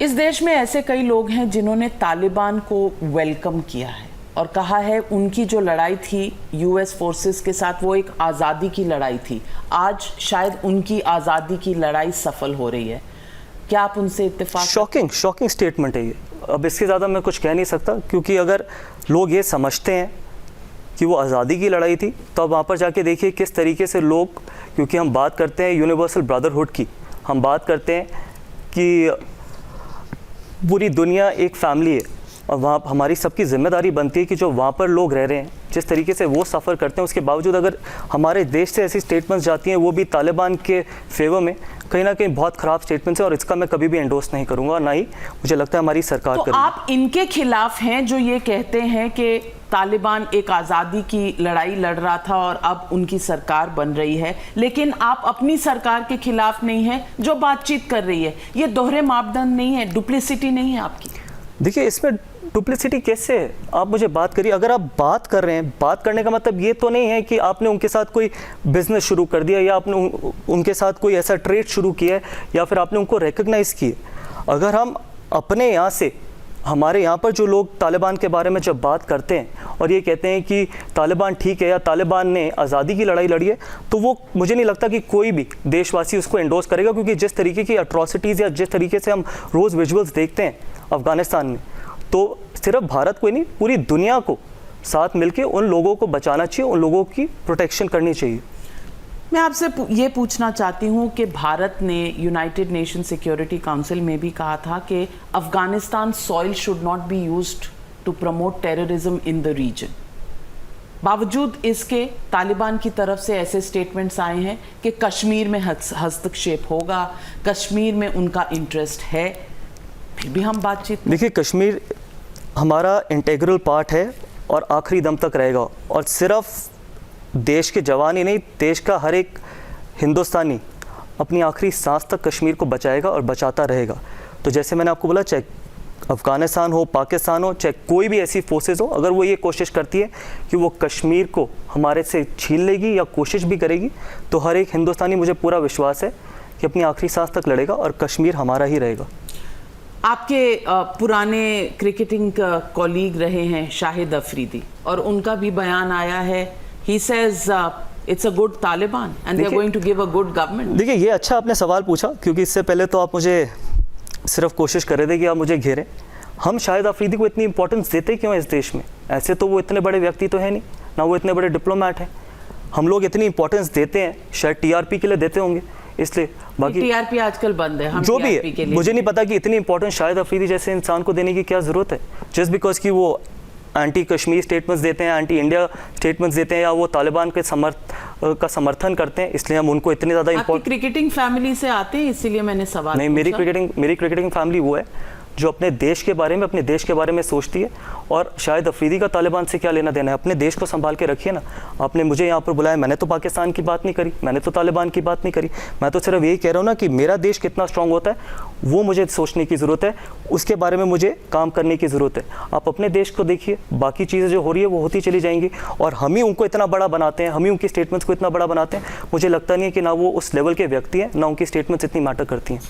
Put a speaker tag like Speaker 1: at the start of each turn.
Speaker 1: इस देश में ऐसे कई लोग हैं जिन्होंने तालिबान को वेलकम किया है और कहा है उनकी जो लड़ाई थी यूएस फोर्सेस के साथ वो एक आज़ादी की लड़ाई थी। आज शायद उनकी आज़ादी की लड़ाई सफल हो रही है। क्या आप उनसे इत्तेफाक?
Speaker 2: शॉकिंग स्टेटमेंट है ये। अब इससे ज़्यादा मैं कुछ कह नहीं सकता, क्योंकि अगर लोग ये समझते हैं कि वो आज़ादी की लड़ाई थी तो अब वहाँ पर जाके देखिए किस तरीके से लोग, क्योंकि हम बात करते हैं यूनिवर्सल ब्रदरहुड की, हम बात करते हैं कि पूरी दुनिया एक फैमिली है और वहाँ हमारी सबकी ज़िम्मेदारी बनती है कि जो वहाँ पर लोग रह रहे हैं जिस तरीके से वो सफ़र करते हैं, उसके बावजूद अगर हमारे देश से ऐसी स्टेटमेंट्स जाती हैं वो भी तालिबान के फेवर में, कहीं ना कहीं बहुत ख़राब स्टेटमेंट्स हैं और इसका मैं कभी भी एंडोर्स नहीं करूँगा, ना ही मुझे लगता है हमारी सरकार करेगी।
Speaker 1: आप इनके खिलाफ हैं जो ये कहते हैं कि तालिबान एक आज़ादी की लड़ाई लड़ रहा था और अब उनकी सरकार बन रही है, लेकिन आप अपनी सरकार के खिलाफ नहीं है जो बातचीत कर रही है। ये दोहरे मापदंड नहीं है, डुप्लिसिटी नहीं है आपकी? देखिए,
Speaker 2: इसमें डुप्लिसिटी कैसे है? आप मुझे बात करिए। अगर आप बात कर रहे हैं, बात करने का मतलब ये तो नहीं है कि आपने उनके साथ कोई बिजनेस शुरू कर दिया या आपने उनके साथ कोई ऐसा ट्रेड शुरू किया है या फिर आपने उनको रिकग्नाइज़ किया। अगर हम अपने यहाँ से, हमारे यहाँ पर जो लोग तालिबान के बारे में जब बात करते हैं और ये कहते हैं कि तालिबान ठीक है या तालिबान ने आज़ादी की लड़ाई लड़ी है, तो वो मुझे नहीं लगता कि कोई भी देशवासी उसको एंडोर्स करेगा, क्योंकि जिस तरीके की अट्रॉसिटीज़ या जिस तरीके से हम रोज़ विजुअल्स देखते हैं अफ़गानिस्तान में, तो सिर्फ भारत को ही नहीं पूरी दुनिया को साथ मिलकर उन लोगों को बचाना चाहिए, उन लोगों की प्रोटेक्शन करनी चाहिए।
Speaker 1: मैं आपसे ये पूछना चाहती हूँ कि भारत ने यूनाइटेड नेशन सिक्योरिटी काउंसिल में भी कहा था कि Afghanistan soil should not be used to promote terrorism in the region. बावजूद इसके तालिबान की तरफ से ऐसे स्टेटमेंट्स आए हैं कि कश्मीर में हस्तक्षेप होगा, कश्मीर में उनका इंटरेस्ट है, फिर भी हम बातचीत।
Speaker 2: देखिए, कश्मीर हमारा इंटेग्रल पार्ट है और आखिरी दम तक रहेगा, और सिर्फ देश के जवान ही नहीं, देश का हर एक हिंदुस्तानी अपनी आखिरी सांस तक कश्मीर को बचाएगा और बचाता रहेगा। तो जैसे मैंने आपको बोला, चाहे अफ़गानिस्तान हो, पाकिस्तान हो, चाहे कोई भी ऐसी फोर्सेस हो, अगर वो ये कोशिश करती है कि वो कश्मीर को हमारे से छीन लेगी या कोशिश भी करेगी, तो हर एक हिंदुस्तानी, मुझे पूरा विश्वास है कि अपनी आखिरी सांस तक लड़ेगा और कश्मीर हमारा ही रहेगा।
Speaker 1: आपके पुराने क्रिकेटिंग कॉलीग रहे हैं शाहिद अफरीदी, और उनका भी बयान आया है, he says it's a good Taliban and they're going to give a good government।
Speaker 2: देखिए, ये अच्छा आपने सवाल पूछा, क्योंकि इससे पहले तो आप मुझे सिर्फ कोशिश कर रहे थे कि आप मुझे घेरें। हम शाहिद अफरीदी को इतनी इंपॉर्टेंस देते क्यों इस देश में? ऐसे तो वो इतने बड़े व्यक्ति तो है नहीं, ना वो इतने बड़े डिप्लोमेट हैं। हम लोग इतनी इंपॉर्टेंस देते हैं, शायद टीआरपी के लिए देते होंगे, इसलिए। बाकी
Speaker 1: टीआरपी आजकल बंद है, हम
Speaker 2: जो भी है, मुझे नहीं पता कि इतनी इंपॉर्टेंस शाहिद अफरीदी जैसे इंसान को देने की क्या ज़रूरत है, जस्ट बिकॉज कि वो एंटी कश्मीर स्टेटमेंट्स देते हैं, एंटी इंडिया स्टेटमेंट्स देते हैं, या वो तालिबान के समर्थन करते हैं, इसलिए हम उनको इतनी ज़्यादा
Speaker 1: इम्पोर्टेंट। क्रिकेटिंग फैमिली से आते हैं, इसीलिए मैंने सवाल
Speaker 2: नहीं, मेरी क्रिकेटिंग फैमिली वो है जो अपने देश के बारे में सोचती है। और शाहिद अफरीदी का तालिबान से क्या लेना देना है? अपने देश को संभाल के रखिए ना। आपने मुझे यहाँ पर बुलाया, मैंने तो पाकिस्तान की बात नहीं करी, मैंने तो तालिबान की बात नहीं करी, मैं तो सिर्फ यही कह रहा हूँ ना कि मेरा देश कितना स्ट्रांग होता है वो मुझे सोचने की ज़रूरत है, उसके बारे में मुझे काम करने की ज़रूरत है। आप अपने देश को देखिए, बाकी चीज़ें जो हो रही है वो होती चली जाएंगी, और हम ही उनको इतना बड़ा बनाते हैं, हम ही उनकी स्टेटमेंट्स को इतना बड़ा बनाते हैं। मुझे लगता नहीं है कि ना वो उस लेवल के व्यक्ति हैं, ना उनकी स्टेटमेंट्स इतनी मैटर करती हैं।